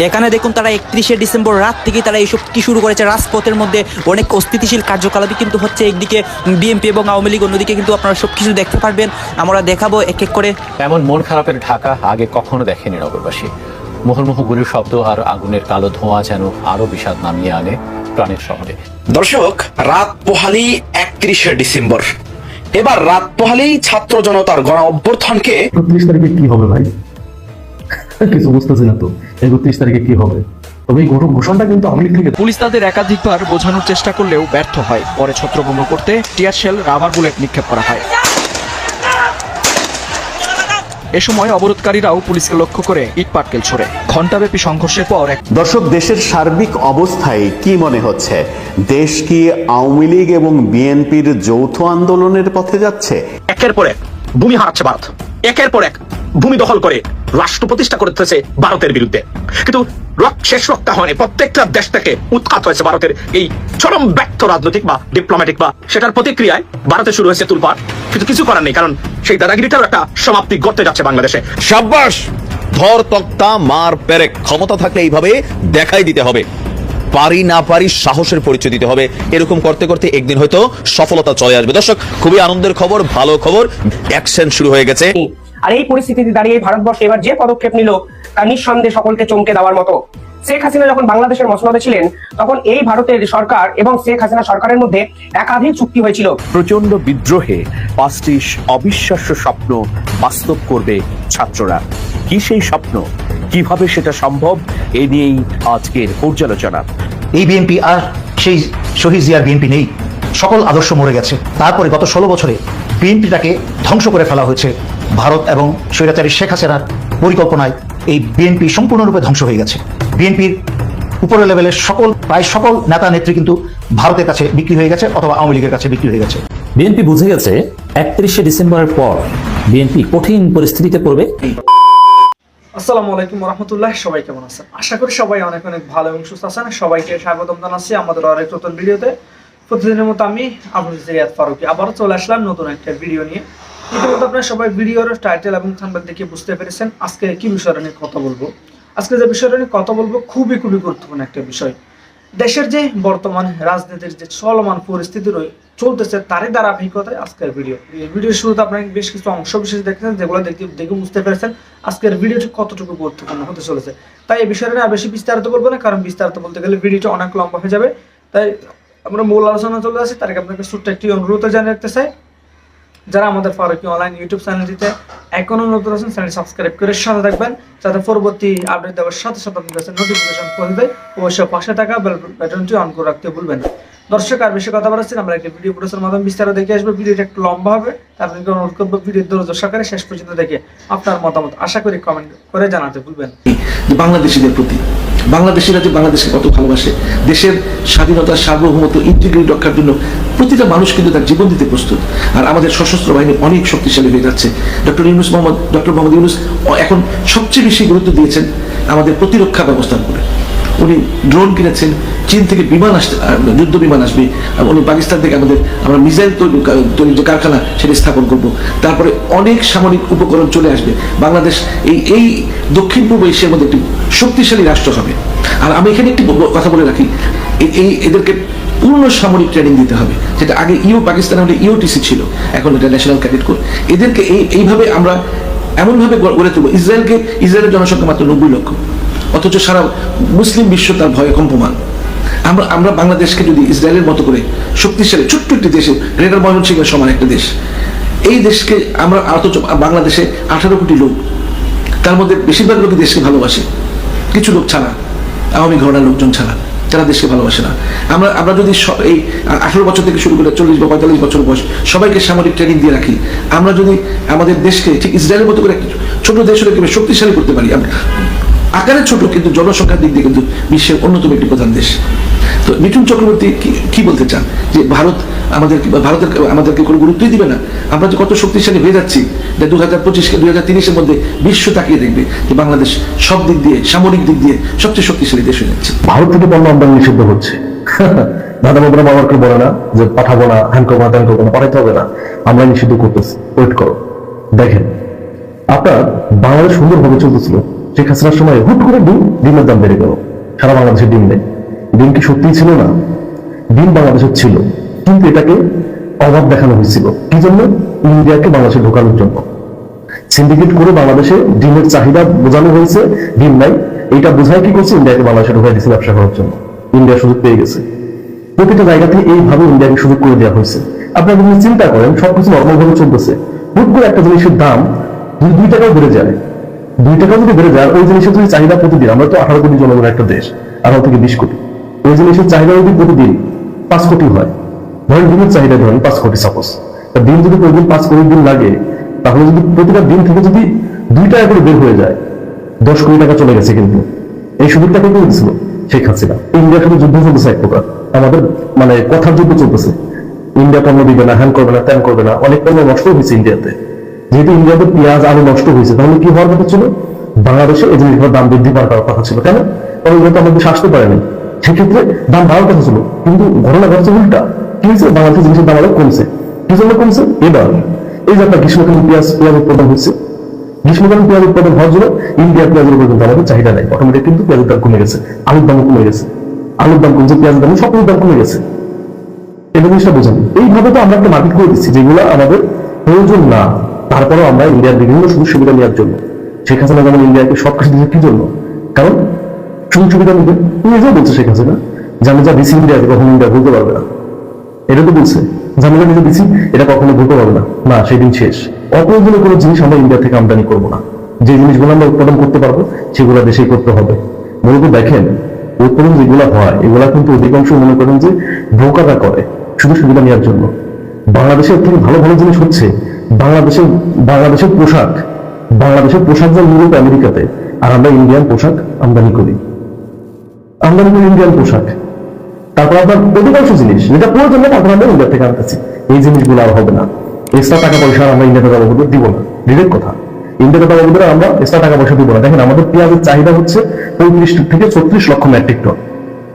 এখানে দেখুন তারা 31শে ডিসেম্বর রাত থেকে তারা এইসব কি শুরু করেছে। রাজপথের মধ্যে অনেক অস্থিতিশীল কার্যকলাপই কিন্তু হচ্ছে, একদিকে বিএনপি এবং আওয়ামী লীগ, অন্যদিকে কিন্তু আপনারা সবকিছু দেখতে পারবেন, আমরা দেখাবো এক এক করে। এমন মন খারাপের ঢাকা আগে কখনো দেখেনি নগরবাসী। মুহুর্মুহু গুলির শব্দ আর আগুনের কালো ধোঁয়া যেন আরো বিষাদ নামিয়ে আনে প্রাণের শহরে। দর্শক, রাত পোহালি 31শে ডিসেম্বর, এবার রাত পোহালি ছাত্র জনতার গণ অভ্যুত্থানকে 31 তারিখে কি হবে ভাই? কিছু বুঝতেছি না তো 31 তারিখে কি হবে। তবে এই ঘোষণাটা কিন্তু আওয়ামী লীগ থেকে। পুলিশ তাদের একাধিকবার বোঝানোর চেষ্টা করলেও ব্যর্থ হয়। পরে ছত্রভঙ্গ করতে টিয়ার শেল, রাবার বুলেট নিক্ষেপ করা হয়। এ সময় অবরোধকারীরাও পুলিশকে লক্ষ্য করে ইট পাটকেল ছোড়ে। ঘণ্টাব্যাপী সংঘর্ষের পর দর্শক, দেশের সার্বিক অবস্থায় কি মনে হচ্ছে? দেশ কি আওয়ামী লীগ এবং বিএনপির যৌথ আন্দোলনের পথে যাচ্ছে? একের পর এক ভূমি হারাচ্ছে ভারত, একের পর এক ভূমি দখল করে রাষ্ট্র প্রতিষ্ঠা করতেছে ভারতের বিরুদ্ধে। কিন্তু শেষ রক্ষা হয়নি, প্রত্যেকটা দেশ থেকে উৎখাত হয়েছে ভারতের এই চরম ব্যর্থ রাজনৈতিক বা ডিপ্লোম্যাটিক বা সেটার প্রতিক্রিয়ায় ভারতে শুরু হয়েছে তুলপাড়। কিন্তু কিছু করার নেই, কারণ সেই দাদাগিরিটারও একটা সমাপ্তি ঘটতে যাচ্ছে বাংলাদেশে। সাব্বাস, ধর তক্তা মার পেরেক। ক্ষমতা থাকলে এইভাবে দেখাই দিতে হবে, পারি না পারি সাহসের পরিচয় দিতে হবে। এরকম করতে করতে একদিন হয়তো সফলতা চলে আসবে। দর্শক, খুবই আনন্দের খবর, ভালো খবর, অ্যাকশন শুরু হয়ে গেছে। আর এই পরিস্থিতিতে দাঁড়িয়ে ভারতবর্ষ এবার যে পদক্ষেপ নিল তা নিঃসন্দেহে সকলকে চমকে দেওয়ার মতো। শেখ হাসিনা যখন বাংলাদেশের মসনদে ছিলেন, তখন এই ভারতের সরকার এবং শেখ হাসিনা সরকারের মধ্যে একাধিক চুক্তি হয়েছিল। প্রচন্ড বিদ্রোহে 5টি অবিশ্বাস্য স্বপ্ন বাস্তব করবে ছাত্ররা। কি সেই স্বপ্ন, কিভাবে সেটা সম্ভব, এ নিয়েই আজকের পর্যালোচনা। এই বিএনপি আর সেই শহীদ জিয়ার বিএনপি নেই, সকল আদর্শ মরে গেছে। তারপরে গত 16 বছরে বিএনপিটাকে ধ্বংস করে ফেলা হয়েছে ভারত এবং স্বৈরাচারী শেখ হাসিনার পরিকল্পনায়। এই বিএনপি সম্পূর্ণরূপে ধ্বংস হয়ে গেছে। বিএনপির উপরের লেভেলের প্রায় সকল নেতা নেত্রী কিন্তু ভারতের কাছে বিক্রি হয়ে গেছে অথবা আওয়ামী লীগের কাছে বিক্রি হয়ে গেছে। বিএনপি বুঝে গেছে 31শে ডিসেম্বরের পর বিএনপি কঠিন পরিস্থিতিতে পড়বে। আসসালামু আলাইকুম রহমতুল্লাহ, সবাই কেমন আছেন? আশা করি সবাই অনেক অনেক ভালো এবং সুস্থ আছেন। সবাইকে স্বাগতম জানাচ্ছি আমাদের আরেক নতুন ভিডিওতে। প্রতিদিনের মতো আমি আবুল রিয়াদ ফারুকী আবারও চলে আসলাম নতুন একটা ভিডিও নিয়ে। ইতিমধ্যে আপনারা সবাই ভিডিওর টাইটেল এবং থাম্বনেল দেখে বুঝতে পেরেছেন আজকে কি বিষয়টা নিয়ে কথা বলবো। আজকে যে বিষয়টা নিয়ে কথা বলবো খুবই গুরুত্বপূর্ণ একটা বিষয়। দেশের যে বর্তমান রাজনীতির যে চলমান পরিস্থিতি চলতেছে তারই ধারাবাহিকতায় আজকের ভিডিও। এই ভিডিওর শুরুতে আপনারা বেশ কিছু অংশ বিশেষ দেখেছেন, যেগুলো দেখে বুঝতে পেরেছেন আজকের ভিডিওটি কতটুকু গুরুত্বপূর্ণ হতে চলেছে। তাই এই বিষয়টা নিয়ে বেশি বিস্তারিত বলবো না, কারণ বিস্তারিত বলতে গেলে ভিডিওটা অনেক লম্বা হয়ে যাবে। তাই আমরা মূল আলোচনা চলে আসি। তার আগে আপনাকে ছোট্ট একটি অনুরোধ জানিয়ে রাখতে চাই, যারা আমাদের ফারুকী অনলাইন ইউটিউব চ্যানেলটিতে এখনো নতুন আছেন, চ্যানেলটি সাবস্ক্রাইব করে সাথে থাকবেন, যাতে পরবর্তী আপডেট দেওয়ার সাথে সাথে আপনার কাছে নোটিফিকেশন পৌঁছে দেয়। অবশ্যই পাশে থাকা বেল বাটনটি অন করে রাখতে ভুলবেন না। দর্শক, আর বেশি কথা বলাচ্ছি, আমরা একটা ভিডিও প্রোডাক্টের মাধ্যমে বিস্তারিত দেখে আসবো। ভিডিওটা একটু লম্বা হবে, তার আপনাকে অনুরোধ করবো ভিডিও ধৈর্য সহকারে শেষ পর্যন্ত দেখে আপনার মতামত আশা করি কমেন্ট করে জানাতে ভুলবেন না। বাংলাদেশিদের প্রতি, বাংলাদেশিরা যে বাংলাদেশকে কত ভালোবাসে, দেশের স্বাধীনতা, সার্বভৌমত্ব, ইন্টিগ্রিটি রক্ষার জন্য প্রতিটা মানুষ কিন্তু তার জীবন দিতে প্রস্তুত। আর আমাদের সশস্ত্র বাহিনী অনেক শক্তিশালী হয়ে যাচ্ছে। ডক্টর মোহাম্মদ ইউনূস এখন সবচেয়ে বেশি গুরুত্ব দিয়েছেন আমাদের প্রতিরক্ষা ব্যবস্থার উপরে। উনি ড্রোন কিনেছেন, চীন থেকে বিমান আসতে, যুদ্ধ বিমান আসবে। উনি পাকিস্তান থেকে আমরা মিসাইল তৈরির যে কারখানা সেটা স্থাপন করব। তারপরে অনেক সামরিক উপকরণ চলে আসবে। বাংলাদেশ এই দক্ষিণ পূর্ব এশিয়ার মধ্যে একটি শক্তিশালী রাষ্ট্র হবে। আর আমি এখানে একটি কথা বলে রাখি, এদেরকে পূর্ণ সামরিক ট্রেনিং দিতে হবে, যেটা আগে পাকিস্তানে হলে ইউটিসি ছিল, এখন এটা ন্যাশনাল ক্যাডেট কোর। এদেরকে এইভাবে আমরা এমনভাবে গড়ে তুলব। ইসরায়েলের জনসংখ্যা মাত্র 90 লক্ষ, অথচ সারা মুসলিম বিশ্ব তার ভয়ে কম্পমান। আমরা বাংলাদেশকে যদি ইসরায়েলের মতো করে শক্তিশালী ছোট্ট একটি দেশে, গ্রেটার ময়মনসিংহের সমান একটা দেশ, এই দেশকে আমরা, অথচ বাংলাদেশে 18 কোটি লোক, তার মধ্যে বেশিরভাগ লোকই দেশকে ভালোবাসে, কিছু লোক ছাড়া, আওয়ামী ঘরানার লোকজন ছাড়া, যারা দেশকে ভালোবাসে না। আমরা যদি এই 18 বছর থেকে শুরু করে 40 বা 45 বছর বয়স সবাইকে সামরিক ট্রেনিং দিয়ে রাখি, আমরা যদি আমাদের দেশকে ঠিক ইসরায়েলের মতো করে ছোট দেশ হলে শক্তিশালী করতে পারি। আকারে ছোট কিন্তু জনসংখ্যার দিক দিয়ে কিন্তু বিশ্বের অন্যতম একটি প্রধান দেশ। তো মিঠুন চক্রবর্তী কি বলতে চান যে ভারতের আমাদেরকে কোনো গুরুত্বই দিবে না? আমরা যে কত শক্তিশালী হয়ে যাচ্ছি, 2025 2030-এর মধ্যে বিশ্ব তাকিয়ে দেখবে যে বাংলাদেশ সব দিক দিয়ে, সামরিক দিক দিয়ে সবচেয়ে শক্তিশালী দেশ হয়ে যাচ্ছে। ভারত থেকে পণ্য আমদানি নিষিদ্ধ হচ্ছে। দাদা বাবুরা বাবাকে বলে না যে পাঠাবো না, হ্যান করবো না, পাঠাইতে হবে না, আমরা নিষিদ্ধ করতেছি, ওয়েট করো, দেখেন আপনার বাংলাদেশ সুন্দরভাবে চলতেছিল, শেখ হাসিনার সময় হুট করে ডিমের দাম বেড়ে গেল। সারা বাংলাদেশের ডিম নেই। ডিম কি সত্যিই ছিল না? ডিম বাংলাদেশের ছিল, কিন্তু এটাকে অভাব দেখানো হয়েছিল কি জন্য? ইন্ডিয়াকে বাংলাদেশে ঢোকানোর জন্য। সিন্ডিকেট করে বাংলাদেশে ডিমের চাহিদা বোঝানো হয়েছে, ডিম নাই, এটা বোঝায় কি করছে? ইন্ডিয়াকে বাংলাদেশে ঢোকাই দিচ্ছে ব্যবসা করার জন্য। ইন্ডিয়া সুযোগ পেয়ে গেছে। প্রতিটা জায়গাতে এইভাবে ইন্ডিয়াকে সুযোগ করে দেওয়া হয়েছে। আপনারা যদি চিন্তা করেন, সবকিছু নর্মাল ভাবে চলতেছে, হুট করে একটা জিনিসের দাম যদি 2 টাকাও বেড়ে যায়, 2 টাকা যদি বেড়ে যায়, ওই জিনিসের যদি চাহিদা প্রতিদিন, আমরা তো 18 কোটি জনগণের একটা দেশ, 18 থেকে 20 কোটি, ওই জিনিসের চাহিদা যদি প্রতিদিন 5 কোটি হয়, ধরেন দিনের চাহিদা ধরেন 5 কোটি সাপোজ, দিন যদি প্রতিদিন 5 কোটি দিন লাগে, তাহলে যদি প্রতিটা দিন থেকে যদি 2 টাকা করে বের হয়ে যায়, 10 কোটি টাকা চলে গেছে। কিন্তু এই সুযোগটা কে দিয়েছিল? শেখ হাসিনা। ইন্ডিয়ার সাথে যুদ্ধ চলতেছে এক প্রকার, আমাদের মানে কথার যুদ্ধ চলতেছে। ইন্ডিয়া পণ্য দিবে না, হ্যান করবে না, ত্যান করবে না, অনেক পণ্য নষ্ট হয়েছে ইন্ডিয়াতে। যেহেতু ইন্ডিয়াতে পেঁয়াজ আলু নষ্ট হয়েছে, তাহলে কি হওয়ার কথা ছিল? বাংলাদেশে এই জিনিসগুলোর দাম বৃদ্ধি পাওয়ার কথা ছিল। কেন? কারণ এগুলো তো আমাদের দেশে আসতে পারেনি, সেক্ষেত্রে দাম বাড়ার কথা ছিল। কিন্তু ঘটনা ঘটছে উল্টা। কি হয়েছে? বাংলাদেশের জিনিসের দাম আরো কমছে। কি জন্য কমছে? এবার এই যে আপনার গ্রীষ্মকালীন পেঁয়াজ উৎপাদন হচ্ছে, গ্রীষ্মকালীন পেঁয়াজ উৎপাদন হওয়ার জন্য ইন্ডিয়ার পেঁয়াজের উপর কিন্তু আমাদের চাহিদা নাই, অটোমেটিক কিন্তু পেঁয়াজের দাম কমে গেছে, আলুর দাম কমে গেছে, আলুর দাম কমছে, পেঁয়াজের দাম, সব দাম কমে গেছে। এই জিনিসটা বোঝেন। এইভাবে তো আমরা একটা মার্কেট করে দিচ্ছি যেগুলো আমাদের প্রয়োজন না, তারপরেও আমরা ইন্ডিয়ার বিভিন্ন সুযোগ সুবিধা নেওয়ার জন্য। শেখ হাসিনা যেমন ইন্ডিয়াকে সব কিছু দিচ্ছে কি জন্য? কারণ সুযোগ সুবিধা নিবে। নিজেও বলছে শেখ হাসিনা যে আমি যা দিচ্ছি ইন্ডিয়াকে কখনো ইন্ডিয়া ভুলতে পারবে না, এটা তো বলছে যে আমি নিজে দিচ্ছি এটা কখনো ভুলতে পারবে না। না, সেই দিন শেষ। অপ্রয়োজনীয় কোনো জিনিস আমরা ইন্ডিয়া থেকে আমদানি করবো না। যে জিনিসগুলো আমরা উৎপাদন করতে পারবো সেগুলো দেশেই করতে হবে। মূলত দেখেন, উৎপাদন যেগুলো হয় এগুলা কিন্তু অধিকাংশ মনে করেন যে ব্রোকাররা করে শুধু সুবিধা নেওয়ার জন্য। বাংলাদেশের থেকে ভালো ভালো জিনিস হচ্ছে বাংলাদেশের পোশাক যা মূলত আমেরিকাতে, আর আমরা ইন্ডিয়ান পোশাক আমদানি করি ইন্ডিয়ান পোশাক। তারপর আপনার অধিকাংশ জিনিস যেটা প্রয়োজন না, তারপর আমরা ইন্ডিয়া থেকে আনতেছি। এই জিনিসগুলো আর হবে না। এক্সট্রা টাকা পয়সা আমরা ইন্ডিয়াতে জমা দিব না, ডিরেক্ট কথা। ইন্ডিয়াতে জমা করে আমরা এক্সট্রা টাকা পয়সা দিব না। দেখেন, আমাদের পেঁয়াজের চাহিদা হচ্ছে 35 থেকে 36 লক্ষ মেট্রিক টন,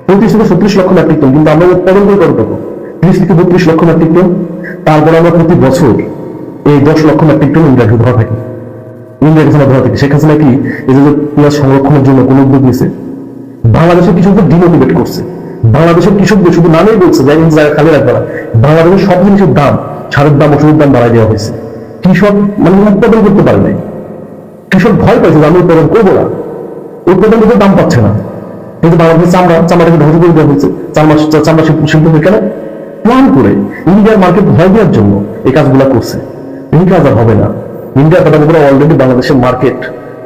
35 থেকে 36 লক্ষ মেট্রিক টন, কিন্তু আমরা উৎপাদন করি কত? 30 থেকে 32 লক্ষ মেট্রিক টন। তারপর আমরা প্রতি বছর এই 10 লক্ষ মেট্রিক টন ইন্ডিয়াকে ধরা থাকি, ইন্ডিয়াকে ধরা থাকি। শেখ হাসিনা কি এই যে পেঁয়াজ সংরক্ষণের জন্য কোন উদ্যোগ নিয়েছে? বাংলাদেশের কৃষকদের ডিমোটিভেট করছে। বাংলাদেশের কৃষকদের শুধু নামেই বলছে যে জায়গা খালি রাখবে না। বাংলাদেশের সব জিনিসের দাম, সারের দাম, ওষুধের দাম বাড়াই দেওয়া হয়েছে। কৃষক মানে উৎপাদন করতে পারে নাই। কৃষক ভয় পাইছে যে আমি উৎপাদন করবো না, উৎপাদন করতে দাম পাচ্ছে না। কিন্তু বাংলাদেশের চামড়াটাকে ধ্বংস করে দেওয়া হয়েছে। চামড়া শিল্প কেন? প্ল্যান করে ইন্ডিয়ার মার্কেট ভয় দেওয়ার জন্য এই কাজগুলা করছে। এই কাজ আর হবে না। ইন্ডিয়া কথা বলে অলরেডি বাংলাদেশের মার্কেট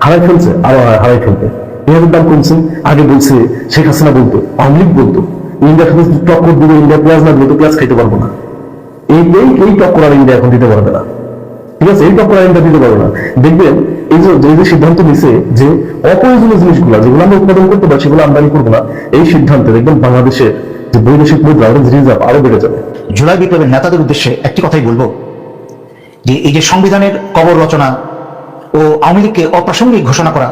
হারাই ফেলছে, আরো হারাই ফেলবে। পেঁয়াজের দাম কমছে। আগে বলছে শেখ হাসিনা বলতো, আওয়ামী লীগ বলতো ইন্ডিয়ার সাথে টক্কর দিবে, ইন্ডিয়া পেঁয়াজ না দিলে তো পেঁয়াজ খাইতে পারবো না। এই টক্কর আর ইন্ডিয়া এখন দিতে পারবে না। ঠিক আছে, এই টক্কর আর ইন্ডিয়া দিতে পারবে না। দেখবেন এই যে সিদ্ধান্ত নিছে যে অপ্রয়োজনীয় জিনিসগুলো যেগুলো আমরা উৎপাদন করতে পারি সেগুলো আমদানি করবো না, এই সিদ্ধান্তে দেখবেন বাংলাদেশের যে বৈদেশিক মুদ্রা রিজার্ভ আরো বেড়ে যাবে। জুলাই বিপ্লবের নেতাদের উদ্দেশ্যে একটি কথাই বলবো, যে এই যে সংবিধানের কবর রচনা ও আওয়ামী লীগকে অপ্রাসঙ্গিক ঘোষণা করা,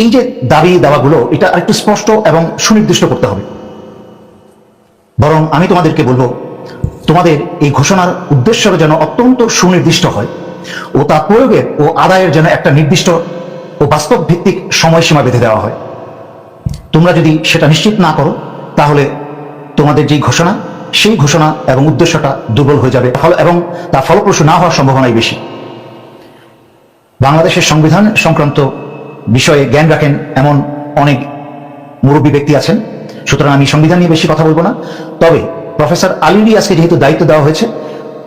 এই যে দাবি দাওয়াগুলো, এটা আরেকটু স্পষ্ট এবং সুনির্দিষ্ট করতে হবে। বরং আমি তোমাদেরকে বলবো, তোমাদের এই ঘোষণার উদ্দেশ্যটা যেন অত্যন্ত সুনির্দিষ্ট হয় ও তা প্রয়োগের ও আদায়ের যেন একটা নির্দিষ্ট ও বাস্তব ভিত্তিক সময়সীমা বেঁধে দেওয়া হয়। তোমরা যদি সেটা নিশ্চিত না করো, তাহলে তোমাদের যেই ঘোষণা, সেই ঘোষণা এবং উদ্দেশ্যটা দুর্বল হয়ে যাবে এবং তা ফলপ্রসূ না হওয়ার সম্ভাবনাই বেশি। বাংলাদেশের সংবিধান সংক্রান্ত বিষয়ে জ্ঞান রাখেন এমন অনেক মুরব্বী ব্যক্তি আছেন, সুতরাং আমি সংবিধান নিয়ে বেশি কথা বলবো না। তবে প্রফেসর আলী রিয়াজকে যেহেতু দায়িত্ব দেওয়া হয়েছে,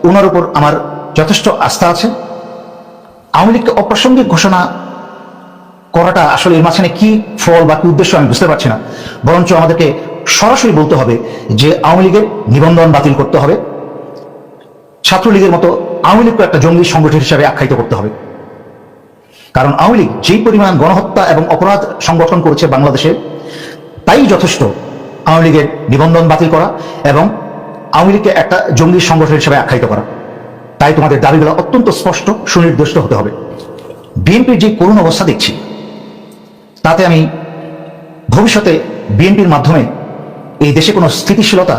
ওনার উপর আমার যথেষ্ট আস্থা আছে। আওয়ামী লীগকে অপ্রাসঙ্গিক ঘোষণা করাটা আসলে এর মাঝখানে কি ফল বা কি উদ্দেশ্য আমি বুঝতে পারছি না। বরঞ্চ আমাদেরকে সরাসরি বলতে হবে যে আওয়ামী লীগের নিবন্ধন বাতিল করতে হবে, ছাত্রলীগের মতো আওয়ামী লীগকে একটা জঙ্গি সংগঠন হিসাবে আখ্যায়িত করতে হবে। কারণ আওয়ামী লীগ যেই পরিমাণ গণহত্যা এবং অপরাধ সংগঠন করেছে বাংলাদেশে, তাই যথেষ্ট আওয়ামী লীগের নিবন্ধন বাতিল করা এবং আওয়ামী লীগকে একটা জঙ্গি সংগঠন হিসেবে আখ্যায়িত করা। তাই তোমাদের দাবিগুলো অত্যন্ত স্পষ্ট, সুনির্দিষ্ট হতে হবে। বিএনপির যে করুণ অবস্থা দেখছি, তাতে আমি ভবিষ্যতে বিএনপির মাধ্যমে এই দেশে কোনো স্থিতিশীলতা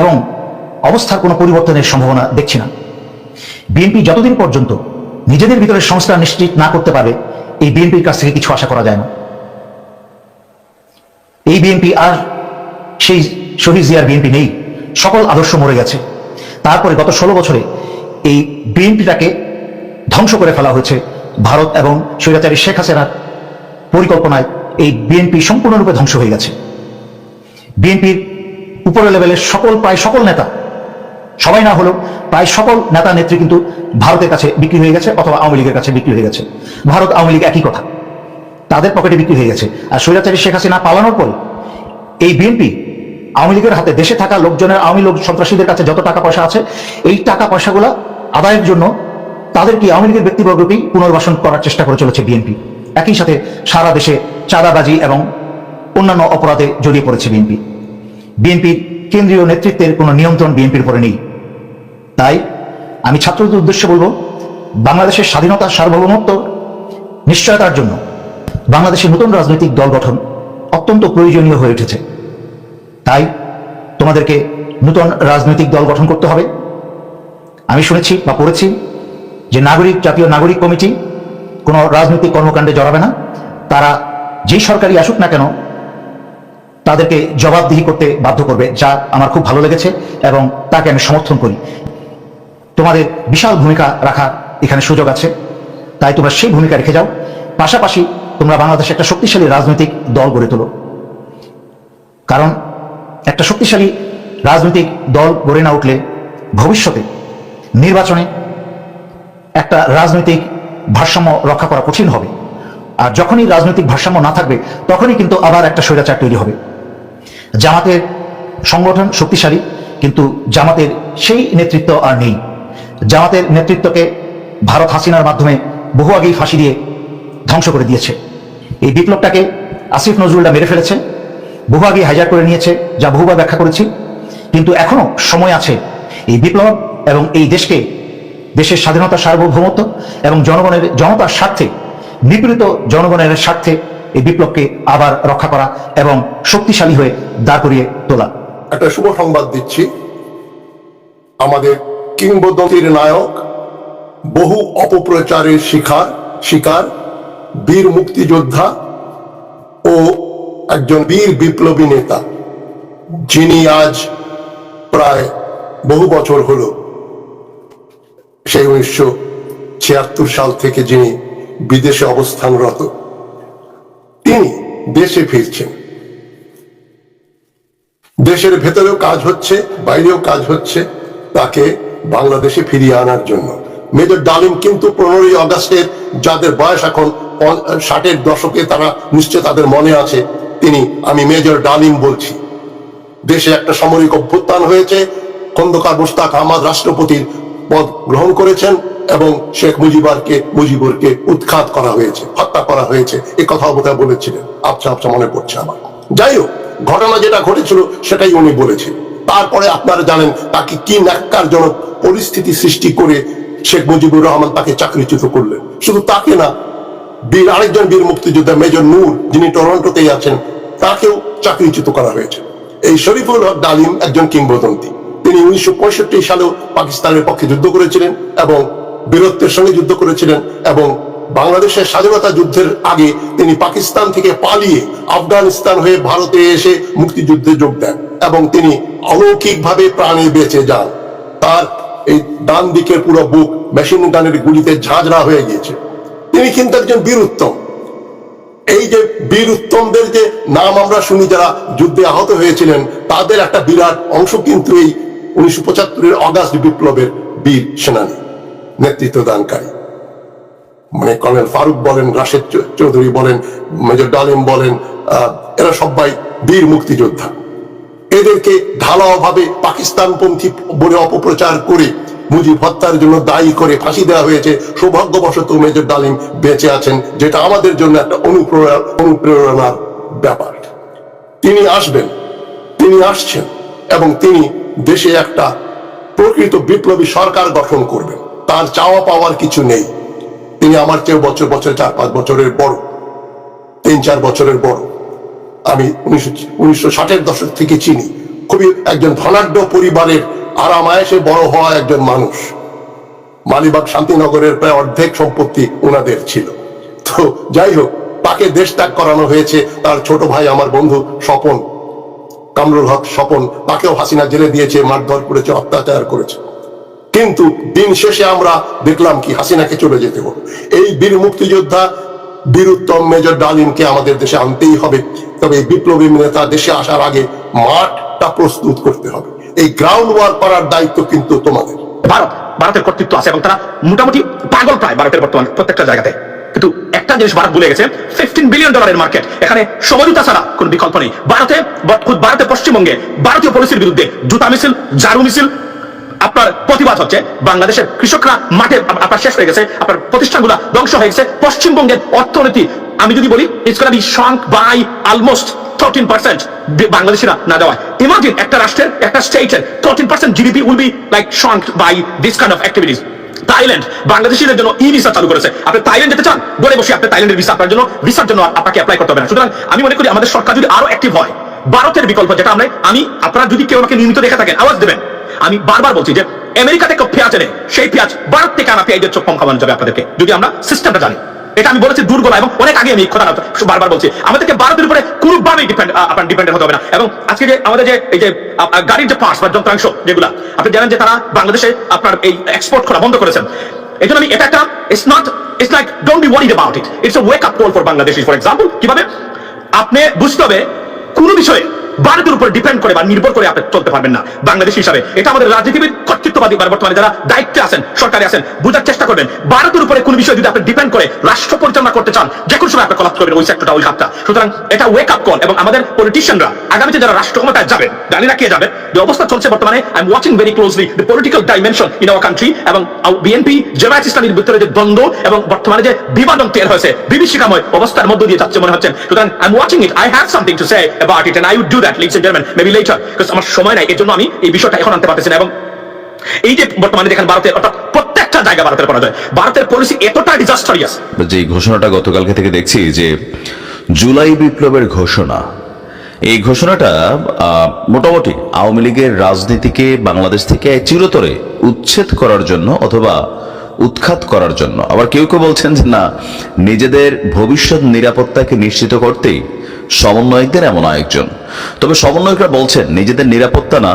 এবং অবস্থার কোনো পরিবর্তনের সম্ভাবনা দেখছি না। বিএনপি যতদিন পর্যন্ত নিজেদের ভিতরে সংস্কার নিশ্চিত না করতে পারবে, এই বিএনপির কাছ থেকে কিছু আশা করা যায় না। এই বিএনপি আর সেই শহীদ জিয়ার বিএনপি নেই, সকল আদর্শ মরে গেছে। তারপরে গত 16 বছরে এই বিএনপিটাকে ধ্বংস করে ফেলা হয়েছে ভারত এবং স্বৈরাচারী শেখ হাসিনার পরিকল্পনায়। এই বিএনপি সম্পূর্ণরূপে ধ্বংস হয়ে গেছে। বিএনপির উপরের লেভেলের প্রায় সকল নেতা, সবাই না হলেও প্রায় সকল নেতা নেত্রী কিন্তু ভারতের কাছে বিক্রি হয়ে গেছে অথবা আওয়ামী লীগের কাছে বিক্রি হয়ে গেছে। ভারত আওয়ামী লীগ একই কথা, তাদের পকেটে বিক্রি হয়ে গেছে। আর স্বৈরাচারী শেখ হাসিনা পালানোর পরে এই বিএনপি আওয়ামী লীগের হাতে, দেশে থাকা লোকজনের, আওয়ামী লোক সন্ত্রাসীদের কাছে যত টাকা পয়সা আছে, এই টাকা পয়সাগুলো আদায়ের জন্য তাদেরকে আওয়ামী লীগের ব্যক্তিবর্গকেই পুনর্বাসন করার চেষ্টা করে চলেছে বিএনপি। একই সাথে সারা দেশে চাঁদাবাজি এবং অন্যান্য অপরাধে জড়িয়ে পড়েছে বিএনপি। বিএনপির কেন্দ্রীয় নেতৃত্বের কোনো নিয়ন্ত্রণ বিএনপির উপরে নেই। তাই আমি ছাত্রদের উদ্দেশ্যে বলবো, বাংলাদেশের স্বাধীনতা সার্বভৌমত্ব নিশ্চয়তার জন্য বাংলাদেশে নতুন রাজনৈতিক দল গঠন অত্যন্ত প্রয়োজনীয় হয়ে উঠেছে। তাই তোমাদেরকে নতুন রাজনৈতিক দল গঠন করতে হবে। আমি শুনেছি বা পড়েছি যে জাতীয় নাগরিক কমিটি কোনো রাজনৈতিক কর্মকাণ্ডে জড়াবে না। তারা যেই সরকারি আসুক না কেন তাদেরকে জবাবদিহি করতে বাধ্য করবে, যা আমার খুব ভালো লেগেছে এবং তাকে আমি সমর্থন করি। তোমাদের বিশাল ভূমিকা রাখার এখানে সুযোগ আছে, তাই তোমরা সেই ভূমিকা রেখে যাও। পাশাপাশি তোমরা বাংলাদেশে একটা শক্তিশালী রাজনৈতিক দল গড়ে তোলো, কারণ একটা শক্তিশালী রাজনৈতিক দল গড়ে না উঠলে ভবিষ্যতে নির্বাচনে একটা রাজনৈতিক ভারসাম্য রক্ষা করা কঠিন হবে। আর যখনই রাজনৈতিক ভারসাম্য না থাকবে, তখনই কিন্তু আবার একটা স্বৈরাচার তৈরি হবে। জামাতের সংগঠন শক্তিশালী, কিন্তু জামাতের সেই নেতৃত্ব আর নেই। জামাতের নেতৃত্বকে ভারত হাসিনার মাধ্যমে বহু আগেই ফাঁসি দিয়ে ধ্বংস করে দিয়েছে। এই বিপ্লবটাকে আসিফ নজরুলরা মেরে ফেলেছে, বহু আগে হাইজাক করে নিয়েছে, যা বহুবার ব্যাখ্যা করেছি। কিন্তু এখনো সময় আছে এই বিপ্লব এবং এই দেশের স্বাধীনতা, সার্বভৌমত্ব এবং জনতার স্বার্থে, নিপীড়িত জনগণের স্বার্থে এই বিপ্লবকে আবার রক্ষা করা এবং শক্তিশালী হয়ে দাঁড় করিয়ে তোলা। একটা শুভ সংবাদ দিচ্ছি, আমাদের কিংবদন্তির নায়ক, বহু অপপ্রচারের শিকার বীর মুক্তিযোদ্ধা ও একজন বীর বিপ্লবী নেতা, যিনি আজ প্রায় বহু বছর হলো, সেই 1976 সাল থেকে যিনি বিদেশে অবস্থানরত, তিনি দেশে ফিরছেন। দেশের ভেতরেও কাজ হচ্ছে, বাইরেও কাজ হচ্ছে তাকে বাংলাদেশে ফিরিয়ে আনার জন্য। মেজর ডালিম কিন্তু 15ই আগস্টের, যাদের বয়স এখন 60-এর দশকে, তারা নিশ্চয় তাদের মনে আছে, আমি মেজর ডালিম বলছি। দেশে একটা সামরিক অভ্যুত্থান হয়েছে, খন্দকার মোশতাক আহমদ রাষ্ট্রপতির পদ গ্রহণ করেছেন এবং শেখ মুজিবুরকে উৎখাত করা হয়েছে, হত্যা করা হয়েছে, এ কথা বোধহয় বলেছিলেন, আবছা মনে পড়ছে আমার। যাই হোক, ঘটনা যেটা ঘটেছিল সেটাই উনি বলেছেন। তারপরে আপনারা জানেন তাকে কি ন্যাক্কারজনক পরিস্থিতি সৃষ্টি করে শেখ মুজিবুর রহমান তাকে চাকরিচ্যুত করলেন। শুধু তাকে না, আরেকজন বীর মুক্তিযোদ্ধা মেজর নূর, যিনি টরন্টোতেই আছেন, তাকেও চাকরিচ্যুত করা হয়েছে। এই শরীফুল হক ডালিম একজন কিংবদন্তি। তিনি 1965 সালেও পাকিস্তানের পক্ষে যুদ্ধ করেছিলেন এবং বীরত্বের সঙ্গে যুদ্ধ করেছিলেন, এবং বাংলাদেশের স্বাধীনতা যুদ্ধের আগে তিনি পাকিস্তান থেকে পালিয়ে আফগানিস্তান হয়ে ভারতে এসে মুক্তিযুদ্ধে যোগ দেন এবং তিনি অলৌকিকভাবে প্রাণে বেঁচে যান। তার এই ডান দিকের পুরো বুক মেশিন গানের গুলিতে ঝাঁঝরা হয়ে গিয়েছে। তিনি কিন্তু একজন বীর উত্তম। এই যে বীর উত্তমদের যে নাম আমরা শুনি, যারা যুদ্ধে আহত হয়েছিলেন, তাদের একটা বিরাট অংশ কিন্তু এই 1975-এর অগাস্ট বিপ্লবের বীর সেনানী, নেতৃত্ব দানকারী। মানে কর্নেল ফারুক বলেন, রাশেদ চৌধুরী বলেন, মেজর ডালিম বলেন, এরা সবাই বীর মুক্তিযোদ্ধা। এদেরকে ঢালাওভাবে পাকিস্তানপন্থী বলে অপপ্রচার করে মুজিব হত্যার জন্য দায়ী করে ফাঁসি দেওয়া হয়েছে। সৌভাগ্যবশত মেজর ডালিম বেঁচে আছেন, যেটা আমাদের জন্য একটা অনুপ্রেরণার ব্যাপার। তিনি আসবেন, তিনি আসছেন এবং তিনি দেশে একটা প্রকৃত বিপ্লবী সরকার গঠন করবেন। তার চাওয়া পাওয়ার কিছু নেই। তিনি আমার চেয়ে বছর 4-5 বছরের বড়, 3-4 বছরের বড়। আমি 1960-এর দশক থেকে চিনি। খুবই একজন ধনাঢ্য পরিবারের আরামায়েশে বড় হওয়া একজন মানুষ। মালিবাগ শান্তিনগরের প্রায় অর্ধেক সম্পত্তি ওনাদের ছিল। তো যাই হোক, তাকে দেশ ত্যাগ করানো হয়েছে। তার ছোট ভাই আমার বন্ধু স্বপন, কামরুল হক স্বপন, তাকেও হাসিনা জেলে দিয়েছে, মারধর করেছে, অত্যাচার করেছে। কিন্তু দিন শেষে আমরা দেখলাম কি, হাসিনাকে চলে যেতে হলো। এই বীর মুক্তিযোদ্ধা বীরুত্তম মেজর ডালিমকে আমাদের দেশে আনতেই হবে। তবে এই বিপ্লবী নেতা দেশে আসার আগে মাঠটা প্রস্তুত করতে হবে। এই গ্রাউন্ড ওয়ার্ক করার দায়িত্ব কিন্তু তোমাদের। ভারতের কর্তৃত্ব আছে এবং তারা মোটামুটি পাগল প্রায় ভারতের বর্তমান প্রত্যেকটা জায়গাতে। কিন্তু একটা জিনিস ভারত ভুলে গেছে, $15 বিলিয়ন মার্কেট, এখানে সমঝোতা ছাড়া কোনো বিকল্প নেই। ভারতে পশ্চিমবঙ্গে ভারতীয় পলিসির বিরুদ্ধে জুতা মিছিল, ঝাড়ু মিছিল, আপনার প্রতিবাদ হচ্ছে। বাংলাদেশের কৃষকরা মাঠে আপনার শেষ হয়ে গেছে, আপনার প্রতিষ্ঠানগুলো ধ্বংস হয়ে গেছে। পশ্চিমবঙ্গের অর্থনীতি আমি যদি বলি, it's gonna be shrunk by almost 13% বাংলাদেশিরা না দেওয়া। ইমাজিন একটা রাষ্ট্রের, একটা স্টেটের 13% GDP will be like shrunk by this kind of activities. Thailand বাংলাদেশিদের জন্য ই-ভিসা চালু করেছে। আপনি থাইল্যান্ড যেতে চান, ঘরে বসে আপনি থাইল্যান্ডের ভিসা আপনার জন্য, ভিসার জন্য আপনাকে অ্যাপ্লাই করতে হবে না। সুতরাং আমি মনে করি আমাদের সরকার যদি আরো অ্যাক্টিভ হয়, ভারতের বিকল্প যেটা আপনারা যদি কেউ আমাকে নিয়মিত দেখে থাকেন, আওয়াজ দেবেন। আমি বারবার বলছি যে আমেরিকাতে কেউ পেঁয়াজ এনে, সেই পেঁয়াজ ভারত থেকে আনা পেঁয়াজের চোখ কম খাওয়ানো যাবে আপনাদেরকে, যদি আমরা সিস্টেমটা জানি। এটা আমি বলেছি দুর্বল, এবং অনেক আগে আমি কথা বারবার বলছি, আমাদেরকে ভারতের উপরে কোনোভাবেই ডিপেন্ডেন্ট হতে হবে না। এবং আজকে যে আমাদের যে এই যে গাড়ির যে পার্টস বা যন্ত্রাংশ যেগুলা আপনি জানেন যে তারা বাংলাদেশে আপনার এই এক্সপোর্ট করা বন্ধ করেছেন। এই জন্য আমি এটা একটা it's like don't be worried about it, it's a wake up call for Bangladeshi. For example, কিভাবে আপনি বুঝতে হবে কোনো বিষয়ে ভারতের উপর ডিপেন্ড করে বা নির্ভর করে আপনি চলতে পারবেন না বাংলাদেশ হিসাবে। এটা আমাদের রাজনীতিবিদ, কর্তৃত্ববাদী বা বর্তমানে যারা দায়িত্বে আছেন, সরকারে আছেন, বোঝার চেষ্টা করবেন। ভারতের উপরে কোনো বিষয় যদি আপনি ডিপেন্ড করে রাষ্ট্র পরিচালনা করতে চান, যে কোনো সময় আপনি কলাপ করবেন ওই সেক্টরটা, ওই খাতটা। সুতরাং এটা ওয়েক আপ কল। এবং আমাদের পলিটিশিয়ানরা আগামীতে যারা রাষ্ট্র ক্ষমতায় যাবেন, জানি না কে যাবে, যে অবস্থা চলছে বর্তমানে, I am watching very closely the political dimension in our country. এবং বিএনপি জামায়াত ইসলামীর ভিতরে যে দ্বন্দ্ব এবং বর্তমানে যে বিভাজন তৈরি হয়েছে, বিভীষিকাময় অবস্থার মধ্য দিয়ে যাচ্ছে মনে হচ্ছে। সুতরাং I am watching it, I have something to say about it, and I would do that, ladies and gentleman, maybe later, because আমার সময় নাই। এর জন্য আমি এই বিষয়টা এখন আনতে পারতেছি না। এবং এই যে বর্তমানে দেখেন ভারতের, অর্থাৎ প্রত্যেকটা জায়গা ভারতের পরাজয়, ভারতের পলিসি এতটা ডিজাস্টারিয়াস। যে ঘোষণাটা গতকালকে থেকে দেখছি যে জুলাই বিপ্লবের ঘোষণা, এই ঘোষণাটা মোটামুটি আওয়ামী লীগের রাজনীতিকে বাংলাদেশ থেকে চিরতরে উচ্ছেদ করার জন্য অথবা উৎখাত করার জন্য। আবার কেউ কেউ বলছেন যে না, নিজেদের ভবিষ্যৎ নিরাপত্তাকে নিশ্চিত করতেই সমন্বয়কদের এমন আয়োজন। তবে সমন্বয়করা বলছেন নিজেদের নিরাপত্তা না,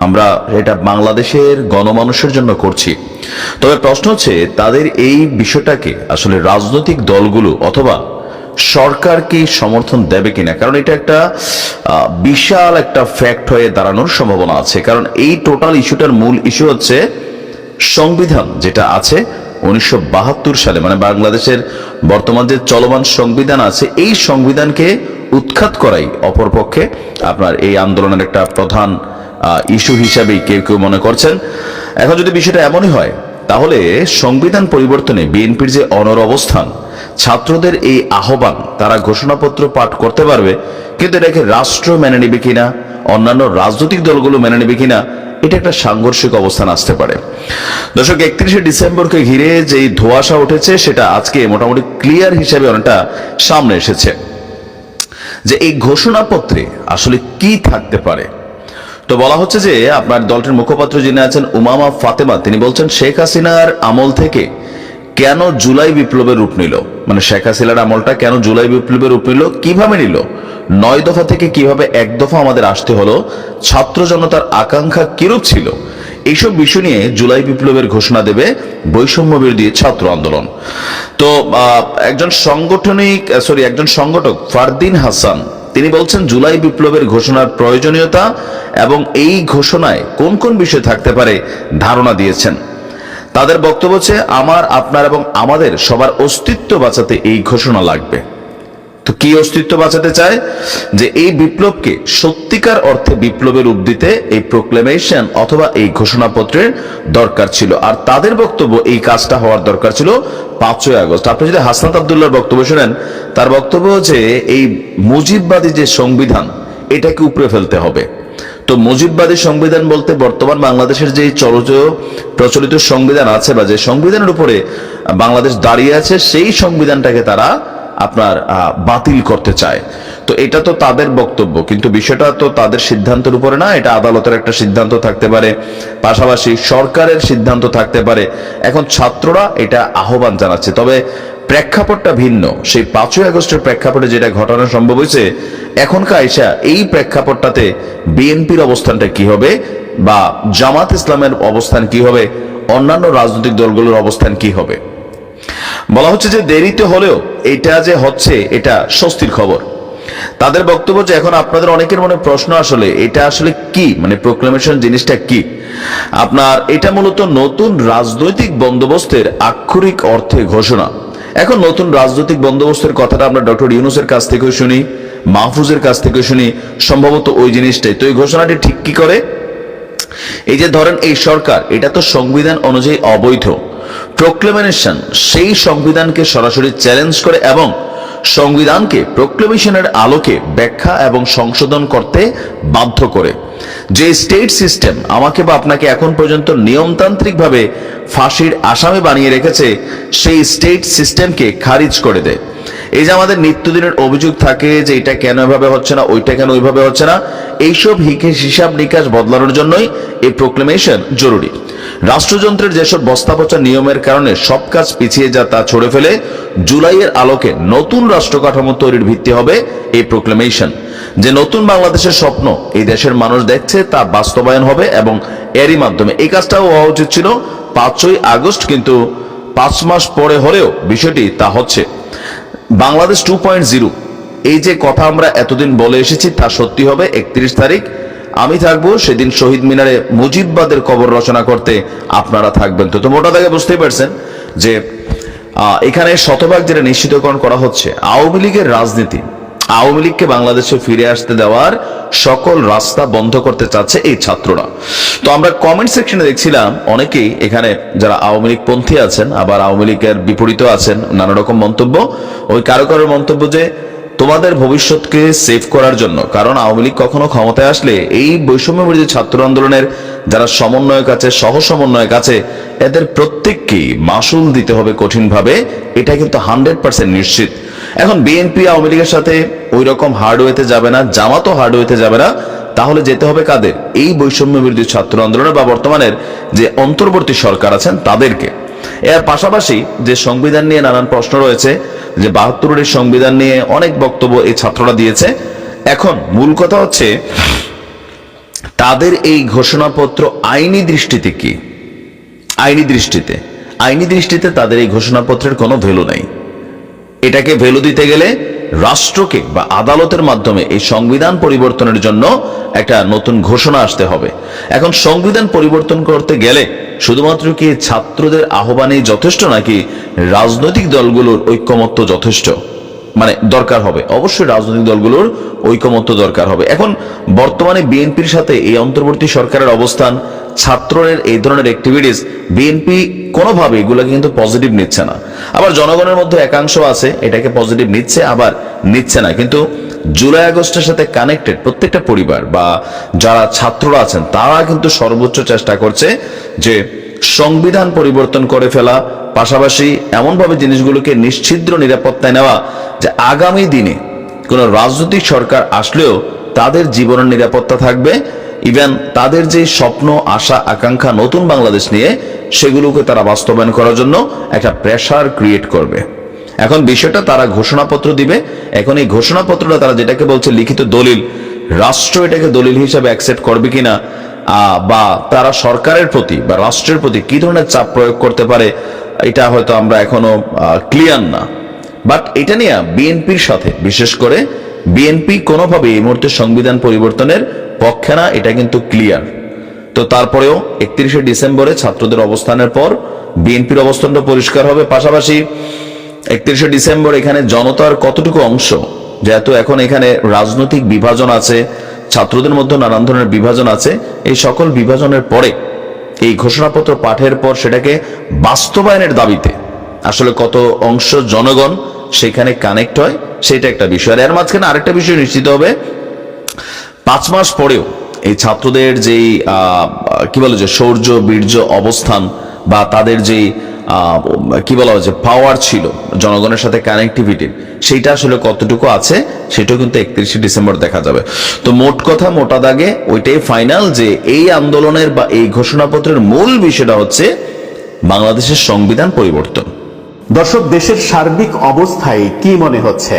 আমরা এটা বাংলাদেশের গণমানুষের জন্য করছি। তবে প্রশ্ন হচ্ছে তাদের এই বিষয়টাকে আসলে রাজনৈতিক দলগুলো অথবা সরকার কি সমর্থন দেবে কিনা, কারণ এটা একটা বিশাল একটা ফ্যাক্ট হয়ে দাঁড়ানোর সম্ভাবনা আছে। কারণ এই টোটাল ইস্যুটার মূল ইস্যু হচ্ছে সংবিধান যেটা আছে 1972 সালে, মানে বাংলাদেশের বর্তমান যে চলমান সংবিধান আছে, এই সংবিধানকে উৎখাত করাই অপরপক্ষে আপনার এই আন্দোলনের একটা প্রধান ইস্যু হিসাবেই কেউ কেউ মনে করছেন। এখন যদি বিষয়টা এমনই হয়, তাহলে সংবিধান পরিবর্তনে বিএনপির যে অনর অবস্থান, ছাত্রদের এই আহ্বান, তারা ঘোষণাপত্র পাঠ করতে পারবে, কিন্তু এটাকে রাষ্ট্র মেনে নেবে কিনা, অন্যান্য রাজনৈতিক দলগুলো মেনে নেবে কিনা, এটা একটা সাংঘর্ষিক অবস্থান আসতে পারে। দর্শক, 31শে ডিসেম্বরকে ঘিরে যে ধোঁয়াশা উঠেছে সেটা আজকে মোটামুটি ক্লিয়ার হিসেবে অনেকটা সামনে এসেছে যে এই ঘোষণাপত্রে আসলে কি থাকতে পারে। তো বলা হচ্ছে যে আপনার দলটির মুখপাত্র যিনি আছেন উমামা ফাতেমা, তিনি বলছেন শেখ হাসিনার আমল থেকে কেন জুলাই বিপ্লবের রূপ নিল, মানে শেখ হাসিনার আমলটা কেন জুলাই বিপ্লবের রূপ নিল, কিভাবে নিল, 9 দফা থেকে কিভাবে 1 দফা আমাদের আসতে হলো, ছাত্র জনতার আকাঙ্ক্ষা কিরূপ ছিল, এইসব বিষয় নিয়ে জুলাই বিপ্লবের ঘোষণা দেবে বৈষম্য বিরোধী ছাত্র আন্দোলন। তো একজন সংগঠক ফারদিন হাসান, তিনি বলছেন জুলাই বিপ্লবের ঘোষণার প্রয়োজনীয়তা এবং এই ঘোষণায় কোন কোন বিষয় থাকতে পারে ধারণা দিয়েছেন। তাদের বক্তব্য হচ্ছে আমার, আপনার এবং আমাদের সবার অস্তিত্ব বাঁচাতে এই ঘোষণা লাগবে। তো কি অস্তিত্ব বাঁচাতে চায়? যে এই বিপ্লবকে সত্যিকার অর্থে বিপ্লবের রূপ দিতে এই প্রোক্লেমেশন অথবা এই ঘোষণাপত্রের দরকার ছিল। আর তাদের বক্তব্য এই কাজটা হওয়ার দরকার ছিল 5ই আগস্ট। আপনি যদি হাসনাত আব্দুল্লাহর বক্তব্য শোনেন, তার বক্তব্য হচ্ছে এই মুজিববাদী যে সংবিধান, এটাকে উপরে ফেলতে হবে। তো মুজিববাদী সংবিধান বলতে বর্তমান বাংলাদেশের যে প্রচলিত সংবিধান আছে বা যে সংবিধানের উপরে বাংলাদেশ দাঁড়িয়ে আছে, সেই সংবিধানটাকে তারা আপনার বাতিল করতে চায়। তো এটা তো তাদের বক্তব্য, কিন্তু বিষয়টা তো তাদের সিদ্ধান্তের উপরে না, এটা আদালতের একটা সিদ্ধান্ত থাকতে পারে, পাশাপাশি সরকারের সিদ্ধান্ত থাকতে পারে। এখন ছাত্ররা এটা আহ্বান জানাচ্ছে, তবে প্রেক্ষাপটটা ভিন্ন। সেই 5ই আগস্টের প্রেক্ষাপটে যেটা ঘটানো সম্ভব হয়েছে, এখনকার আইসা এই প্রেক্ষাপটটাতে বিএনপির অবস্থানটা কি হবে, বা জামাত ইসলামের অবস্থান কি হবে, অন্যান্য রাজনৈতিক দলগুলোর অবস্থান কি হবে। বলা হচ্ছে যে দেরিতে হলেও এটা যে হচ্ছে এটা স্বস্তির খবর। তাদের বক্তব্য যে এখন আপনাদের অনেকের মনে প্রশ্ন, আসলে এটা আসলে কি, মানে প্রোক্লামেশন জিনিসটা কি। আপনার এটা মূলত নতুন রাজনৈতিক বন্দোবস্তের আক্ষরিক অর্থে ঘোষণা। এখন নতুন রাজনৈতিক বন্দোবস্তের কথাটা আমরা ডক্টর ইউনূসের কাছ থেকেও শুনি, মাহফুজের কাছ থেকেও শুনি, সম্ভবত ওই জিনিসটাই। তো এই ঘোষণাটি ঠিক কি করে, এই যে ধরেন এই সরকার, এটা তো সংবিধান অনুযায়ী অবৈধ। প্রোক্লেমেশন সেই সংবিধানকে সরাসরি চ্যালেঞ্জ করে এবং সংবিধানকে প্রোক্লেমেশনের আলোকে ব্যাখ্যা এবং সংশোধন করতে বাধ্য করে। যে স্টেট সিস্টেম আমাকে বা আপনাকে এখন পর্যন্ত নিয়মতান্ত্রিকভাবে ফাঁসির আসামি বানিয়ে রেখেছে, সেই স্টেট সিস্টেমকে খারিজ করে দেয়। এই যে আমাদের নিত্যদিনের অভিযোগ থাকে যে এটা কেন এভাবে হচ্ছে না, ওইটা কেন ওইভাবে হচ্ছে না, এইসব হিসাব নিকাশ বদলানোর জন্যই এই প্রোক্লেমেশন জরুরি। রাষ্ট্রযন্ত্রের যেসব বস্তাপচা নিয়মের কারণে সব কাজ পিছিয়ে যা তা ছড়ে ফেলে জুলাইয়ের আলোকে নতুন রাষ্ট্র কাঠামো তৈরির ভিত্তি হবে এই প্রোক্লেমেশন। যে নতুন বাংলাদেশের স্বপ্ন এই দেশের মানুষ দেখছে তা বাস্তবায়ন হবে, এবং এরই মাধ্যমে এই কাজটাও হওয়া উচিত ছিল 5ই আগস্ট, কিন্তু 5 মাস পরে হলেও বিষয়টি তা হচ্ছে। বাংলাদেশ 2.0 এই যে কথা আমরা এতদিন বলে এসেছি তা সত্যি হবে 31 তারিখ। আমি থাকবো সেদিন শহীদ মিনারে মুজিববাদের কবর রচনা করতে, আপনারা থাকবেন। তো মোটা দাগে বুঝতেই পারছেন যে এখানে শতভাগ যেটা নিশ্চিতকরণ করা হচ্ছে, আওয়ামী লীগের রাজনীতি, আওয়ামী লীগকে বাংলাদেশে ফিরে আসতে দেওয়ার সকল রাস্তা বন্ধ করতে চাচ্ছে এই ছাত্ররা। তো আমরা কমেন্ট সেকশনে দেখছিলাম অনেকেই এখানে যারা আওয়ামী লীগ পন্থী আছেন, আবার আওয়ামী লীগের বিপরীত আছেন, নানা রকম মন্তব্য। ওই কারো কারোর মন্তব্য যে তোমাদের ভবিষ্যৎকে সেভ করার জন্য, কারণ আওয়ামী লীগ কখনো ক্ষমতায় আসলে এই বৈষম্য বিরোধী ছাত্র আন্দোলনের যারা সমন্বয়ক আছে, সহ সমন্বয়ক আছে, এদের প্রত্যেককেই মাসুল দিতে হবে কঠিনভাবে, এটা কিন্তু 100% নিশ্চিত। এখন বিএনপি আওয়ামী লীগের সাথে ওই রকম হার্ডওয়েতে যাবে না, জামাতও হার্ডওয়েতে যাবে না, তাহলে যেতে হবে কাদের, এই বৈষম্য বিরোধী ছাত্র আন্দোলনের বা বর্তমানের যে অন্তর্বর্তী সরকার আছেন তাদেরকে। এর পাশাপাশি যে সংবিধান নিয়ে নানান প্রশ্ন রয়েছে, যে 72-এর সংবিধান নিয়ে অনেক বক্তব্য এই ছাত্ররা দিয়েছে। এখন মূল কথা হচ্ছে তাদের এই ঘোষণাপত্র আইনি দৃষ্টিতে কি, আইনি দৃষ্টিতে তাদের এই ঘোষণাপত্রের কোনো ভ্যালু নাই। এটাকে ভ্যালু দিতে গেলে রাষ্ট্রকে বা আদালতের মাধ্যমে এই সংবিধান পরিবর্তনের জন্য একটা নতুন ঘোষণা আসতে হবে। এখন সংবিধান পরিবর্তন করতে গেলে শুধুমাত্র কি ছাত্রদের আহ্বানেই যথেষ্ট, নাকি রাজনৈতিক দলগুলোর ঐক্যমত্য যথেষ্ট, মানে দরকার হবে? অবশ্যই রাজনৈতিক দলগুলোর ঐক্যমত্য দরকার হবে। এখন বর্তমানে বিএনপির সাথে এই অন্তর্বর্তী সরকারের অবস্থান, ছাত্রের এই ধরনের অ্যাক্টিভিটিস, বিএনপি কোনোভাবে এগুলোকে কিন্তু পজিটিভ নিচ্ছে না। আবার জনগণের মধ্যে একাংশ আছে এটাকে পজিটিভ নিচ্ছে, আবার নিচ্ছে না। কিন্তু জুলাই আগস্টের সাথে কানেক্টেড প্রত্যেকটা পরিবার বা যারা ছাত্ররা আছেন তারা কিন্তু সর্বোচ্চ চেষ্টা করছে যে সংবিধান পরিবর্তন করে ফেলা, পাশাপাশি এমনভাবে জিনিসগুলোকে নিশ্ছিদ্র নিরাপত্তায় নেওয়া যে আগামী দিনে কোনো রাজনৈতিক সরকার আসলেও তাদের জীবনের নিরাপত্তা থাকবে, ইভেন তাদের যে স্বপ্ন, আশা, আকাঙ্ক্ষা নতুন বাংলাদেশ নিয়ে, সেগুলোকে তারা বাস্তবায়ন করার জন্য একটা প্রেসার ক্রিয়েট করবে। এখন বিষয়টা তারা ঘোষণাপত্র দিবে। এখন এই ঘোষণাপত্রটা তারা যেটাকে বলছে লিখিত দলিল, রাষ্ট্র এটাকে দলিল হিসাবে অ্যাকসেপ্ট করবে কিনা, বা তারা সরকারের প্রতি বা রাষ্ট্রের প্রতি কি ধরনের চাপ প্রয়োগ করতে পারে, এটা হয়তো আমরা এখনো ক্লিয়ার না। বাট এটা নিয়ে বিএনপির সাথে, বিশেষ করে বিএনপি কোনোভাবে এই মুহূর্তে সংবিধান পরিবর্তনের পক্ষে না, এটা কিন্তু ক্লিয়ার। তো তারপরেও 31শে ডিসেম্বরে ছাত্রদের অবস্থানের পর বিএনপির অবস্থানটা পরিষ্কার হবে। পাশাপাশি 31শে ডিসেম্বর এখানে জনতার কতটুকু অংশ, যেহেতু এখন এখানে রাজনৈতিক বিভাজন আছে, ছাত্রদের মধ্যে নানান ধরনের বিভাজন আছে, এই সকল বিভাজনের পরে এই ঘোষণাপত্র পাঠের পর সেটাকে বাস্তবায়নের দাবিতে আসলে কত অংশ জনগণ সেখানে কানেক্ট হয়, সেটা একটা বিষয়। আর এর মাঝখানে আরেকটা বিষয় নিশ্চিত হবে, 5 মাস পরেও এই ছাত্রদের যেই কি বলে যে শৌর্য, বীর্য, অবস্থান বা তাদের যেই কি বলা হচ্ছে পাওয়ার ছিল, জনগণের সাথে কানেক্টিভিটির, সেইটা আসলে কতটুকু আছে সেটাও কিন্তু 31শে ডিসেম্বর দেখা যাবে। তো মোট কথা মোটা দাগে ওইটাই ফাইনাল যে এই আন্দোলনের বা এই ঘোষণাপত্রের মূল বিষয়টা হচ্ছে বাংলাদেশের সংবিধান পরিবর্তন। দর্শক, দেশের সার্বিক অবস্থায় কি মনে হচ্ছে?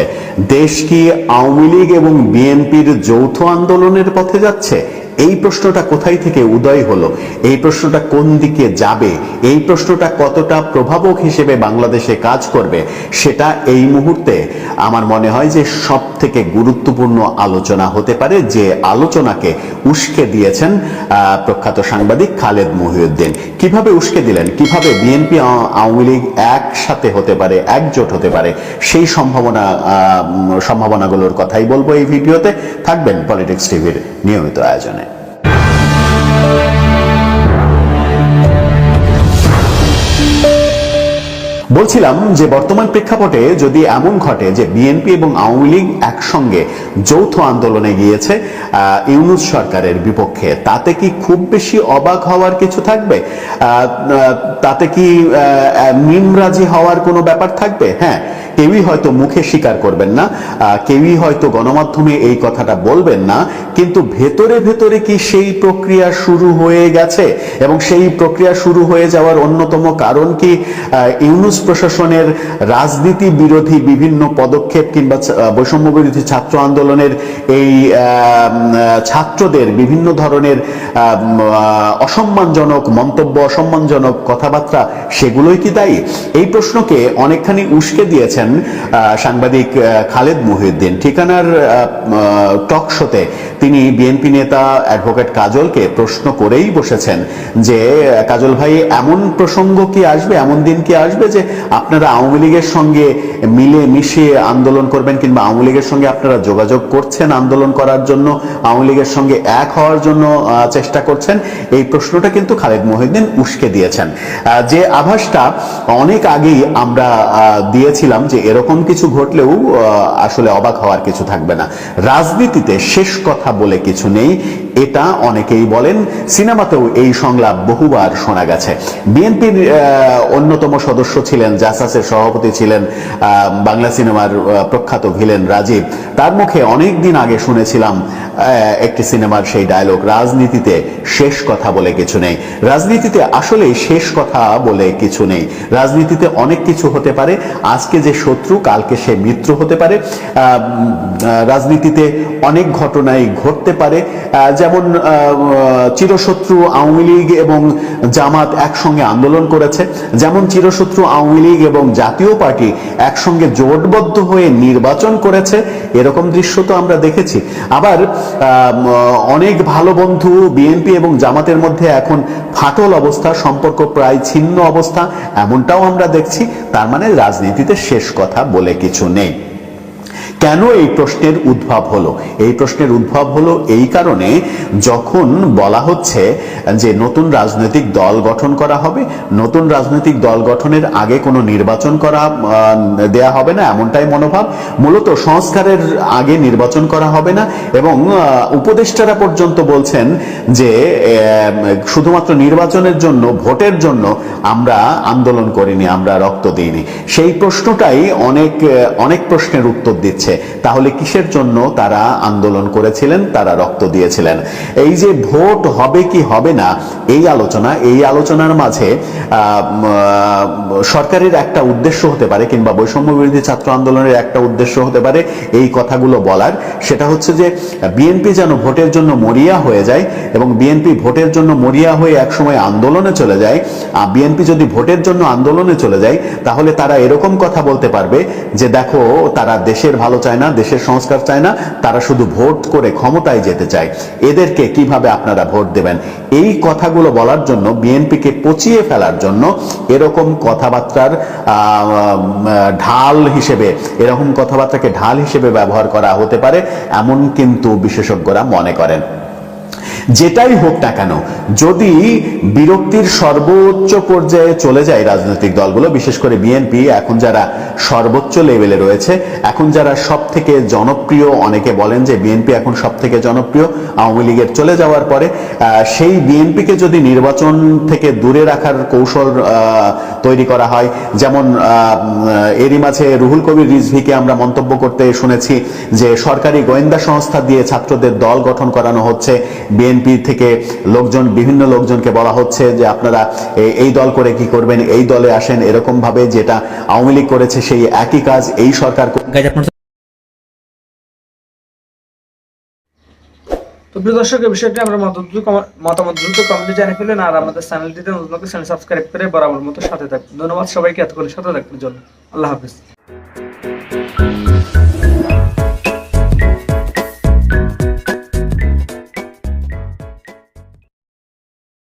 দেশ কি আওয়ামী লীগ এবং বিএনপির যৌথ আন্দোলনের পথে যাচ্ছে? এই প্রশ্নটা কোথায় থেকে উদয় হলো? এই প্রশ্নটা কোন দিকে যাবে? এই প্রশ্নটা কতটা প্রভাবক হিসেবে বাংলাদেশে কাজ করবে? সেটা এই মুহূর্তে আমার মনে হয় যে সব থেকে গুরুত্বপূর্ণ আলোচনা হতে পারে, যে আলোচনাকে উস্কে দিয়েছেন প্রখ্যাত সাংবাদিক খালেদ মহিউদ্দিন। কিভাবে উস্কে দিলেন, কিভাবে বিএনপি আওয়ামী লীগ একসাথে হতে পারে, একজোট হতে পারে, সেই সম্ভাবনাগুলোর কথাই বলবো এই ভিডিওতে। থাকবেন পলিটিক্স টিভির নিয়মিত আয়োজনে। বলছিলাম যে বর্তমান প্রেক্ষাপটে যদি এমন ঘটে যে বিএনপি এবং আওয়ামী লীগ একসঙ্গে যৌথ আন্দোলনে গিয়েছে ইউনূস সরকারের বিপক্ষে, তাতে কি খুব বেশি অবাক হওয়ার কিছু থাকবে? তাতে কি নিমরাজি হওয়ার কোনো ব্যাপার থাকবে? হ্যাঁ, কেউই হয়তো মুখে স্বীকার করবেন না, কেউই হয়তো গণমাধ্যমে এই কথাটা বলবেন না, কিন্তু ভেতরে ভেতরে কি সেই প্রক্রিয়া শুরু হয়ে গেছে? এবং সেই প্রক্রিয়া শুরু হয়ে যাওয়ার অন্যতম কারণ কি ইউনূস প্রশাসনের রাজনীতি বিরোধী বিভিন্ন পদক্ষেপ কিংবা বৈষম্য বিরোধী ছাত্র আন্দোলনের এই ছাত্রদের বিভিন্ন ধরনের অসম্মানজনক মন্তব্য, অসম্মানজনক কথাবার্তা, সেগুলোই কি দায়ী? এই প্রশ্নকে অনেকখানি উস্কে দিয়েছেন সাংবাদিক খালেদ মহিউদ্দিন। ঠিকানার টক শোতে তিনি বিএনপি নেতা অ্যাডভোকেট কাজলকে প্রশ্ন করেই বসেছেন যে, কাজল ভাই, এমন প্রসঙ্গ কি আসবে, এমন দিন কি আসবে যে আপনারা আওয়ামী লীগের সঙ্গে মিলে মিশিয়ে আন্দোলন করবেন, কিংবা আওয়ামী লীগের সঙ্গে আপনারা যোগাযোগ করছেন আন্দোলন করার জন্য, আওয়ামী লীগের সঙ্গে এক হওয়ার জন্য চেষ্টা করছেন? এই প্রশ্নটা কিন্তু খালেদ মহিউদ্দিন উস্কে দিয়েছেন। যে আভাসটা অনেক আগেই আমরা দিয়েছিলাম যে এরকম কিছু ঘটলেও আসলে অবাক হওয়ার কিছু থাকবে না। রাজনীতিতে শেষ কথা বলে কিছু নেই, এটা অনেকেই বলেন। সিনেমাতেও এই সংলাপ বহুবার শোনা গেছে। বিএনপির অন্যতম সদস্য ছিলেন, জাসাসের সভাপতি ছিলেন বাংলা সিনেমার প্রখ্যাত ভিলেন রাজীব। তার মুখে অনেক দিন আগে শুনেছিলাম একটি সিনেমার সেই ডায়লগ, রাজনীতিতে শেষ কথা বলে কিছু নেই। রাজনীতিতে আসলে শেষ কথা বলে কিছু নেই। রাজনীতিতে অনেক কিছু হতে পারে, আজকে যে শত্রু কালকে সে মিত্র হতে পারে। রাজনীতিতে অনেক ঘটনাই ঘটতে পারে, যেমন চিরশত্রু আওয়ামী লীগ এবং জামাত একসঙ্গে আন্দোলন করেছে, যেমন চিরশত্রু আওয়ামী লীগ এবং জাতীয় পার্টি একসঙ্গে জোটবদ্ধ হয়ে নির্বাচন করেছে, এরকম দৃশ্য তো আমরা দেখেছি। আবার অনেক ভালো বন্ধু বিএনপি এবং জামাতের মধ্যে এখন ফাটল অবস্থা, সম্পর্ক প্রায় ছিন্ন অবস্থা, এমনটাও আমরা দেখছি। তার মানে রাজনীতিতে শেষ কথা বলে কিছু নেই। কেন এই প্রশ্নের উদ্ভব হলো? এই প্রশ্নের উদ্ভব হলো এই কারণে, যখন বলা হচ্ছে যে নতুন রাজনৈতিক দল গঠন করা হবে, নতুন রাজনৈতিক দল গঠনের আগে কোনো নির্বাচন করা দেয়া হবে না, এমনটাই মনোভাব। মূলত সংস্কারের আগে নির্বাচন করা হবে না, এবং উপদেষ্টারা পর্যন্ত বলছেন যে শুধুমাত্র নির্বাচনের জন্য, ভোটের জন্য আমরা আন্দোলন করিনি, আমরা রক্ত দিইনি। সেই প্রশ্নটাই অনেক প্রশ্নের উত্তর দিচ্ছে। তাহলে কিসের জন্য তারা আন্দোলন করেছিলেন, তারা রক্ত দিয়েছিলেন? এই যে ভোট হবে কি হবে না, এই আলোচনার মাঝে সরকারের একটা উদ্দেশ্য হতে পারে, কিংবা বৈষম্য বিরোধী ছাত্র আন্দোলনের একটা উদ্দেশ্য হতে পারে এই কথাগুলো বলার। সেটা হচ্ছে যে বিএনপি যেন ভোটের জন্য মরিয়া হয়ে যায়, এবং বিএনপি ভোটের জন্য মরিয়া হয়ে একসময় আন্দোলনে চলে যায়। বিএনপি যদি ভোটের জন্য আন্দোলনে চলে যায়, তাহলে তারা এরকম কথা বলতে পারবে যে দেখো, তারা দেশের ভালো চায় না, দেশের সংস্কার চায় না, তারা শুধু ভোট করে ক্ষমতায় যেতে চায়, এদেরকে কিভাবে আপনারা ভোট দেবেন? এই কথাগুলো বলার জন্য, বিএনপিকে পচিয়ে ফেলার জন্য এরকম কথাবার্তার ঢাল হিসেবে ব্যবহার করা হতে পারে, এমন কিন্তু বিশেষজ্ঞরা মনে করেন। যেটাই হোক না কেন, যদি বিরক্তির সর্বোচ্চ পর্যায়ে চলে যায় রাজনৈতিক দলগুলো, বিশেষ করে বিএনপি এখন যারা সর্বোচ্চ লেভেলে রয়েছে, এখন যারা সব থেকে জনপ্রিয়, অনেকে বলেন যে বিএনপি এখন সব থেকে জনপ্রিয় আওয়ামী লীগের চলে যাওয়ার পরে, সেই বিএনপিকে যদি নির্বাচন থেকে দূরে রাখার কৌশল তৈরি করা হয়, যেমন এরই মাঝে রুহুল কবির রিজভীকে আমরা মন্তব্য করতে শুনেছি যে সরকারি গোয়েন্দা সংস্থা দিয়ে ছাত্রদের দল গঠন করানো হচ্ছে, বিএনপি থেকে বিভিন্ন লোকজনকে বলা হচ্ছে যে আপনারা এই দল করে কি করবেন, এই দলে আসেন, এরকম ভাবে যেটা আওয়ামী লীগ করেছে সেই একই কাজ এই সরকার। তো প্রিয় দর্শক, এই বিষয়টি আমরা মতামত দ্রুত কমেন্টে জানিয়ে ফেলেন, আর আমাদের চ্যানেলটিতে নতুন চ্যানেল সাবস্ক্রাইব করে বরাবর মতো সাথে থাকুন। ধন্যবাদ সবাইকে এতক্ষণ সাথে থাকার জন্য। আল্লাহ হাফিজ।